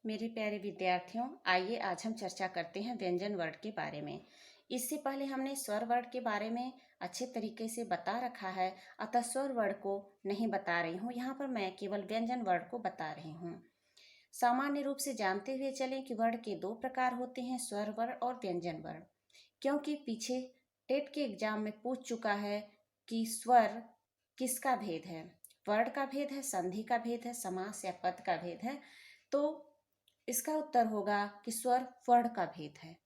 मेरे प्यारे विद्यार्थियों, आइए आज हम चर्चा करते हैं व्यंजन वर्ण के बारे में। इससे पहले हमने स्वर वर्ण के बारे में अच्छे तरीके से बता रखा है, अतः स्वर वर्ण को नहीं बता रही हूँ। यहाँ पर मैं केवल व्यंजन वर्ण को बता रही हूँ। सामान्य रूप से जानते हुए चलें कि वर्ण के दो प्रकार होते हैं, स्वर वर्ण और व्यंजन वर्ण। क्योंकि पीछे टेट के एग्जाम में पूछ चुका है कि स्वर किसका भेद है, वर्ण का भेद है, संधि का भेद है, समास या पद का भेद है, तो इसका उत्तर होगा कि स्वर वर्ण का भेद है।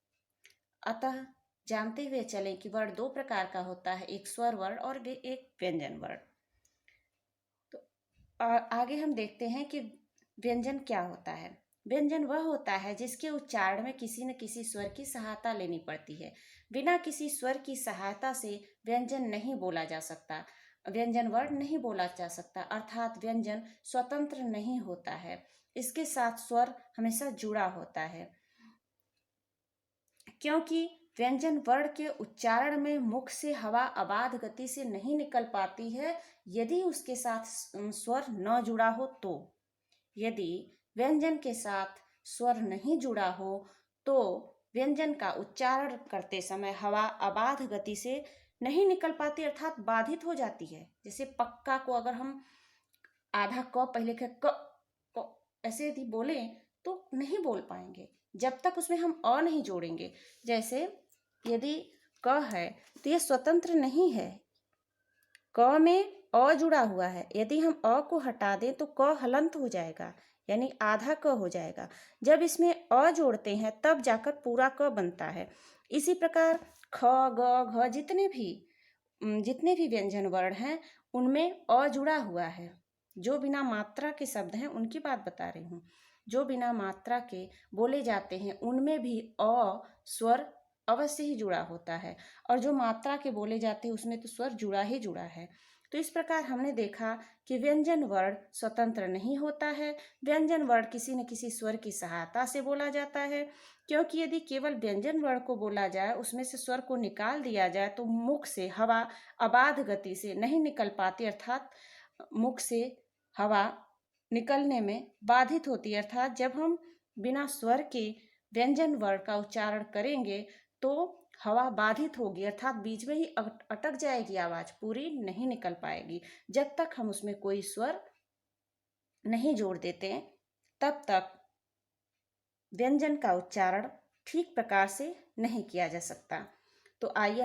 अतः जानते हुए चलें कि वर्ण दो प्रकार का होता है, एक स्वर वर्ण और एक व्यंजन वर्ण। तो आगे हम देखते हैं कि व्यंजन क्या होता है। व्यंजन वह होता है जिसके उच्चारण में किसी न किसी स्वर की सहायता लेनी पड़ती है। बिना किसी स्वर की सहायता से व्यंजन नहीं बोला जा सकता, व्यंजन वर्ण नहीं बोला जा सकता, अर्थात व्यंजन स्वतंत्र नहीं होता है, इसके साथ स्वर हमेशा जुड़ा होता है। क्योंकि व्यंजन वर्ण के उच्चारण में मुख से हवा अबाध गति से नहीं निकल पाती है यदि उसके साथ स्वर न जुड़ा हो तो। यदि व्यंजन के साथ स्वर नहीं जुड़ा हो तो व्यंजन का उच्चारण करते समय हवा अबाध गति से नहीं निकल पाती, अर्थात बाधित हो जाती है। जैसे पक्का को अगर हम आधा क पहले के क ऐसे यदि बोले तो नहीं बोल पाएंगे जब तक उसमें हम अ नहीं जोड़ेंगे। जैसे यदि क है तो यह स्वतंत्र नहीं है, क में अ जुड़ा हुआ है, यदि हम अ को हटा दें तो क हलंत हो जाएगा, यानी आधा क हो जाएगा। जब इसमें अ जोड़ते हैं तब जाकर पूरा क बनता है। इसी प्रकार ख ग घ जितने भी व्यंजन वर्ण हैं उनमें अ जुड़ा हुआ है। जो बिना मात्रा के शब्द हैं उनकी बात बता रही हूँ। जो बिना मात्रा के बोले जाते हैं उनमें भी अ स्वर अवश्य ही जुड़ा होता है, और जो मात्रा के बोले जाते हैं उसमें तो स्वर जुड़ा ही जुड़ा है। तो इस प्रकार हमने देखा कि व्यंजन वर्ण स्वतंत्र नहीं होता है, व्यंजन वर्ण किसी न किसी स्वर की सहायता से बोला जाता है। क्योंकि यदि केवल व्यंजन वर्ण को बोला जाए, उसमें से स्वर को निकाल दिया जाए तो मुख से हवा अबाध गति से नहीं निकल पाती, अर्थात मुख से हवा निकलने में बाधित होती है। अर्थात जब हम बिना स्वर के व्यंजन वर्ण का उच्चारण करेंगे तो हवा बाधित होगी, अर्थात बीच में ही अटक जाएगी, आवाज पूरी नहीं निकल पाएगी। जब तक हम उसमें कोई स्वर नहीं जोड़ देते तब तक व्यंजन का उच्चारण ठीक प्रकार से नहीं किया जा सकता। तो आइए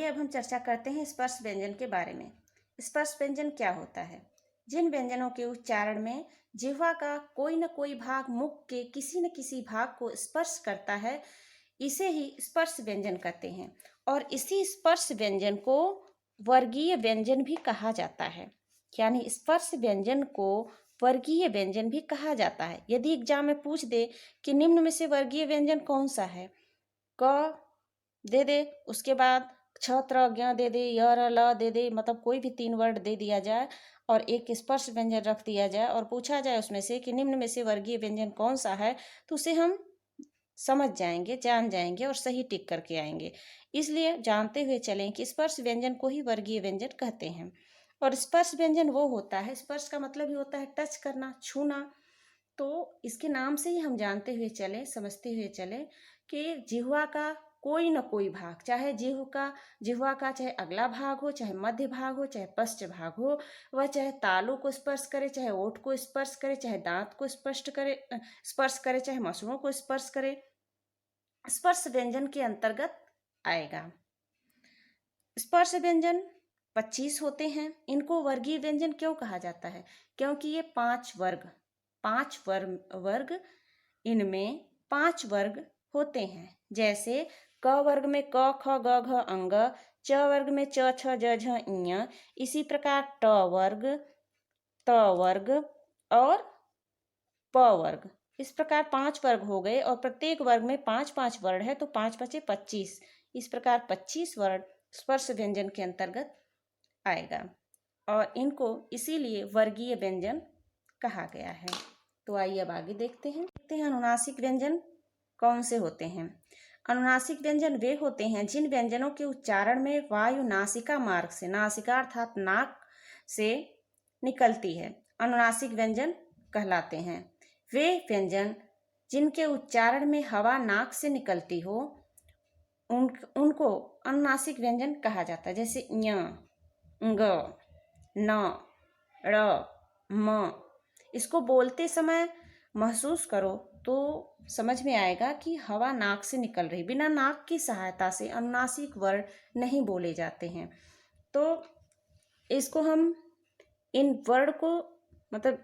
अब हम चर्चा करते हैं स्पर्श व्यंजन के बारे में। स्पर्श व्यंजन क्या होता है? जिन व्यंजनों के उच्चारण में जिह्वा का कोई न कोई भाग मुख के किसी न किसी भाग को स्पर्श करता है, इसे ही स्पर्श व्यंजन कहते हैं। और इसी स्पर्श व्यंजन को वर्गीय व्यंजन भी कहा जाता है, यानी स्पर्श व्यंजन को वर्गीय व्यंजन भी कहा जाता है। यदि एग्जाम में पूछ दे कि निम्न में से वर्गीय व्यंजन कौन सा है, क दे दे, उसके बाद छ त्र ज्ञ दे दे, य र ल दे दे, मतलब कोई भी 3 वर्ड दे दिया जाए और एक स्पर्श व्यंजन रख दिया जाए और पूछा जाए उसमें से कि निम्न में से वर्गीय व्यंजन कौन सा है, तो उसे हम समझ जाएंगे, जान जाएंगे और सही टिक करके आएंगे। इसलिए जानते हुए चलें कि स्पर्श व्यंजन को ही वर्गीय व्यंजन कहते हैं। और स्पर्श व्यंजन वो होता है, स्पर्श का मतलब ही होता है टच करना, छूना। तो इसके नाम से ही हम जानते हुए चलें, समझते हुए चलें कि जिह्वा का कोई न कोई भाग, चाहे जिह्वा का चाहे अगला भाग हो, चाहे मध्य भाग हो, चाहे पश्च भाग हो, वह चाहे तालु को स्पर्श करे, चाहे ओठ को स्पर्श करे, चाहे दांत को स्पर्श करे, चाहे मसूड़ों को स्पर्श करे, स्पर्श व्यंजन के अंतर्गत आएगा। स्पर्श व्यंजन 25 होते हैं। इनको वर्गीय व्यंजन क्यों कहा जाता है? क्योंकि ये 5 वर्ग इनमें 5 वर्ग होते हैं। जैसे क वर्ग में क ख ग घ अंग, च वर्ग में च छ ज झ ञ, इसी प्रकार ट वर्ग, त वर्ग और प वर्ग। इस प्रकार 5 वर्ग हो गए और प्रत्येक वर्ग में 5-5 वर्ण है, तो 5 5 25। इस प्रकार 25 वर्ण स्पर्श व्यंजन के अंतर्गत आएगा और इनको इसीलिए वर्गीय व्यंजन कहा गया है। तो आइए अब आगे देखते हैं अनुनासिक व्यंजन कौन से होते हैं। अनुनासिक व्यंजन वे होते हैं जिन व्यंजनों के उच्चारण में वायु नासिका मार्ग से, नासिका अर्थात नाक से निकलती है, अनुनासिक व्यंजन कहलाते हैं। वे व्यंजन जिनके उच्चारण में हवा नाक से निकलती हो उनको अनुनासिक व्यंजन कहा जाता है। जैसे ञ, ङ, न, ड़, म। इसको बोलते समय महसूस करो तो समझ में आएगा कि हवा नाक से निकल रही। बिना नाक की सहायता से अनुनासिक वर्ण नहीं बोले जाते हैं। तो इसको हम इन वर्ण को मतलब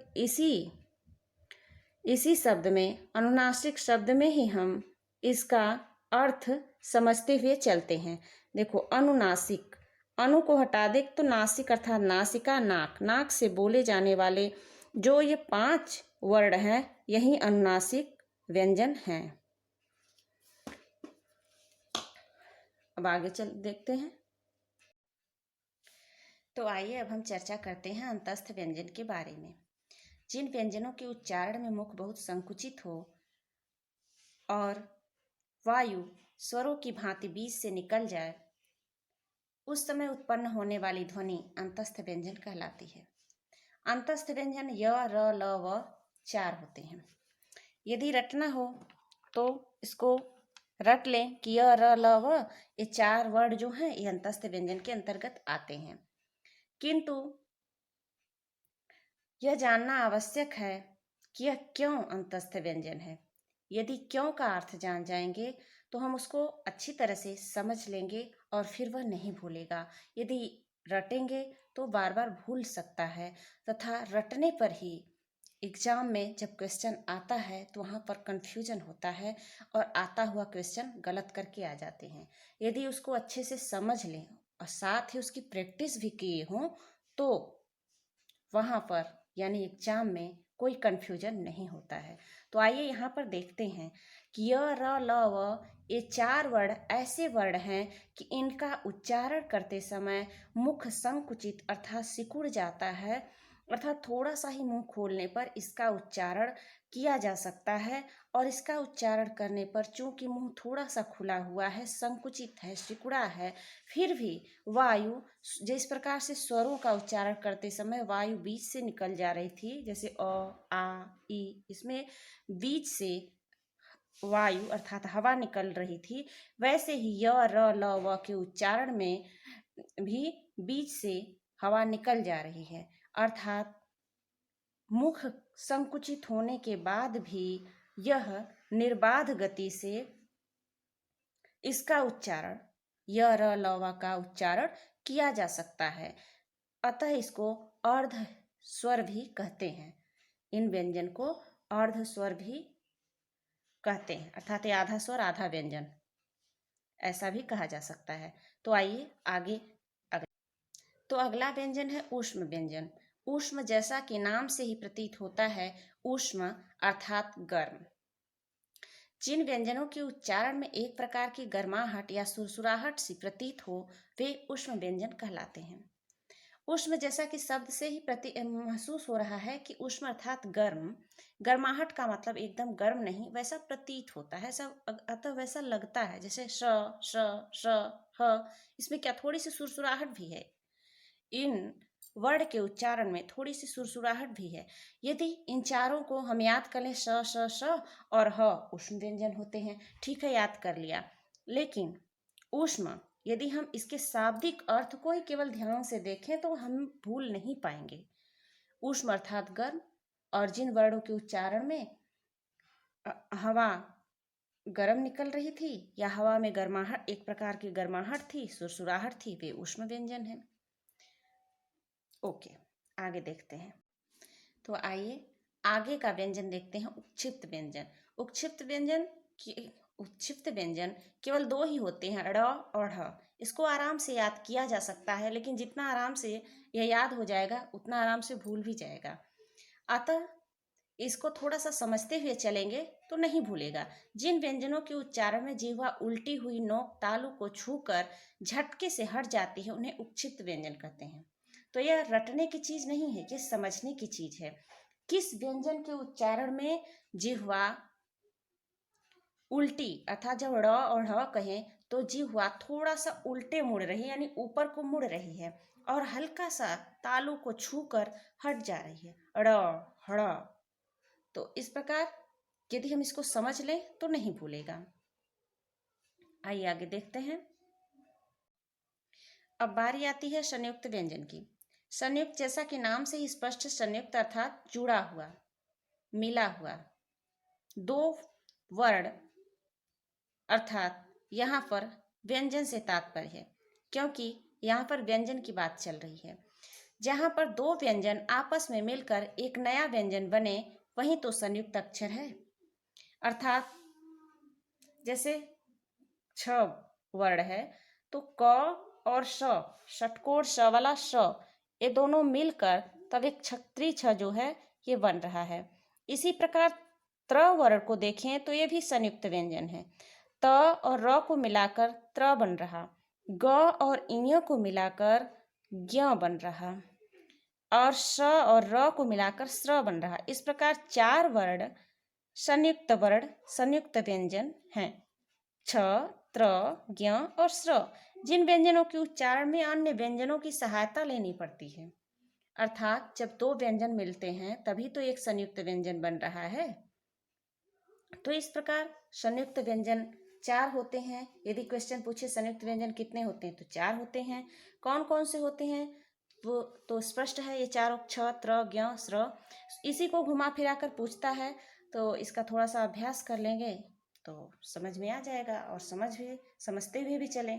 इसी शब्द में, अनुनासिक शब्द में ही हम इसका अर्थ समझते हुए चलते हैं। देखो, अनुनासिक, अनु को हटा दे तो नासिक अर्थात नासिका, नाक, नाक से बोले जाने वाले जो ये 5 वर्ण हैं यही अनुनासिक व्यंजन हैं। अब आगे चल देखते हैं। तो आइए अब हम चर्चा करते हैं अंतस्थ व्यंजन के बारे में। जिन व्यंजनों के उच्चारण में मुख बहुत संकुचित हो और वायु स्वरों की भांति बीच से निकल जाए, उस समय उत्पन्न होने वाली ध्वनि अंतस्थ व्यंजन कहलाती है। अंतस्थ व्यंजन य, र, ल, व 4 होते हैं। यदि रटना हो तो इसको रट लें कि य, र, ल, व ये 4 वर्ण जो हैं ये अंतस्थ व्यंजन के अंतर्गत आते हैं। किंतु यह जानना आवश्यक है कि यह क्यों अंतस्थ व्यंजन है। यदि क्यों का अर्थ जान जाएंगे तो हम उसको अच्छी तरह से समझ लेंगे और फिर वह नहीं भूलेगा। यदि रटेंगे तो बार बार भूल सकता है तथा रटने पर ही एग्जाम में जब क्वेश्चन आता है तो वहाँ पर कंफ्यूजन होता है और आता हुआ क्वेश्चन गलत करके आ जाते हैं। यदि उसको अच्छे से समझ लें और साथ ही उसकी प्रैक्टिस भी किए हों तो वहाँ पर यानी एग्जाम में कोई कंफ्यूजन नहीं होता है। तो आइए यहाँ पर देखते हैं कि य, र, ल, व ये 4 वर्ण ऐसे वर्ण हैं कि इनका उच्चारण करते समय मुख संकुचित अर्थात सिकुड़ जाता है, अर्थात थोड़ा सा ही मुंह खोलने पर इसका उच्चारण किया जा सकता है। और इसका उच्चारण करने पर चूंकि मुंह थोड़ा सा खुला हुआ है, संकुचित है, सिकुड़ा है, फिर भी वायु जिस प्रकार से स्वरों का उच्चारण करते समय वायु बीच से निकल जा रही थी, जैसे अ, आ, ई, इसमें बीच से वायु अर्थात हवा निकल रही थी, वैसे ही य, र, ल, व के उच्चारण में भी बीच से हवा निकल जा रही है। अर्थात मुख संकुचित होने के बाद भी यह निर्बाध गति से इसका उच्चारण य, र, ल, व का उच्चारण किया जा सकता है। अतः इसको अर्ध स्वर भी कहते हैं। इन व्यंजन को अर्ध स्वर भी कहते हैं, अर्थात आधा स्वर आधा व्यंजन ऐसा भी कहा जा सकता है। तो आइए आगे। तो अगला व्यंजन है ऊष्म व्यंजन। ऊष्म जैसा कि नाम से ही प्रतीत होता है, ऊष्म अर्थात गर्म। जिन व्यंजनों के उच्चारण में एक प्रकार की गर्माहट या सुरसुराहट सी प्रतीत हो वे ऊष्म व्यंजन कहलाते हैं। ऊष्म जैसा कि शब्द से ही महसूस हो रहा है कि ऊष्म अर्थात गर्म, गर्माहट का मतलब एकदम गर्म नहीं, वैसा प्रतीत होता है, सब अतः वैसा लगता है। जैसे श, श, श, ह, इसमें क्या थोड़ी सी सुरसुराहट भी है। इन वर्ण के उच्चारण में थोड़ी सी सुरसुराहट भी है। यदि इन चारों को हम याद कर लें, श, श, श और ह ऊष्म व्यंजन होते हैं। ठीक है, याद कर लिया। लेकिन ऊष्म यदि हम इसके शाब्दिक अर्थ को ही केवल ध्यान से देखें तो हम भूल नहीं पाएंगे। ऊष्म अर्थात गर्म, और जिन वर्णों के उच्चारण में हवा गर्म निकल रही थी या हवा में गर्माहट, एक प्रकार की गर्माहट थी, सुरसुराहट थी, वे ऊष्म व्यंजन है। ओके, आगे देखते हैं। तो आइए आगे का व्यंजन देखते हैं, उक्षिप्त व्यंजन। उक्षिप्त व्यंजन केवल 2 ही होते हैं, ड़ और ढ़। इसको आराम से याद किया जा सकता है, लेकिन जितना आराम से यह याद हो जाएगा उतना आराम से भूल भी जाएगा। अतः इसको थोड़ा सा समझते हुए चलेंगे तो नहीं भूलेगा। जिन व्यंजनों के उच्चारण में जिह्वा उल्टी हुई नोक तालु को छूकर झटके से हट जाती है उन्हें उक्षिप्त व्यंजन कहते हैं। तो यह रटने की चीज नहीं है, ये समझने की चीज है। किस व्यंजन के उच्चारण में जिह्वा उल्टी अर्थात जब ड़ और ढ़ कहें तो जिह्वा थोड़ा सा उल्टे मुड़ रही है, यानी ऊपर को मुड़ रही है और हल्का सा तालु को छूकर हट जा रही है। ड़, हड़, तो इस प्रकार यदि हम इसको समझ लें तो नहीं भूलेगा। आइए आगे देखते हैं। अब बारी आती है संयुक्त व्यंजन की। संयुक्त जैसा कि नाम से ही स्पष्ट, संयुक्त अर्थात जुड़ा हुआ, मिला हुआ। दो वर्ण अर्थात यहाँ पर व्यंजन से तात्पर्य है, क्योंकि यहाँ पर व्यंजन की बात चल रही है। जहाँ पर दो व्यंजन आपस में मिलकर एक नया व्यंजन बने, वही तो संयुक्त अक्षर है। अर्थात जैसे 6 वर्ण है तो क और श, षटकोण श वाला श, ये दोनों मिलकर तब एक छत्री छ जो है ये बन रहा है। इसी प्रकार त्र वर्ण को देखें तो ये भी संयुक्त व्यंजन है। त और र को मिलाकर त्र बन रहा, ग और ञ को मिलाकर ज्ञ बन रहा, और श और र को मिलाकर स्र बन रहा। इस प्रकार 4 वर्ण संयुक्त व्यंजन हैं, छ, त्र, ज्ञ और स्र, जिन व्यंजनों के उच्चारण में अन्य व्यंजनों की सहायता लेनी पड़ती है। अर्थात जब दो व्यंजन मिलते हैं तभी तो एक संयुक्त व्यंजन बन रहा है। तो इस प्रकार संयुक्त व्यंजन 4 होते हैं। यदि क्वेश्चन पूछे संयुक्त व्यंजन कितने होते हैं तो 4 होते हैं। कौन कौन से होते हैं वो तो स्पष्ट है, ये चारों, छ, त्र, ज्ञ, स्र। इसी को घुमा फिरा कर पूछता है, तो इसका थोड़ा सा अभ्यास कर लेंगे तो समझ में आ जाएगा और समझते हुए भी चलें।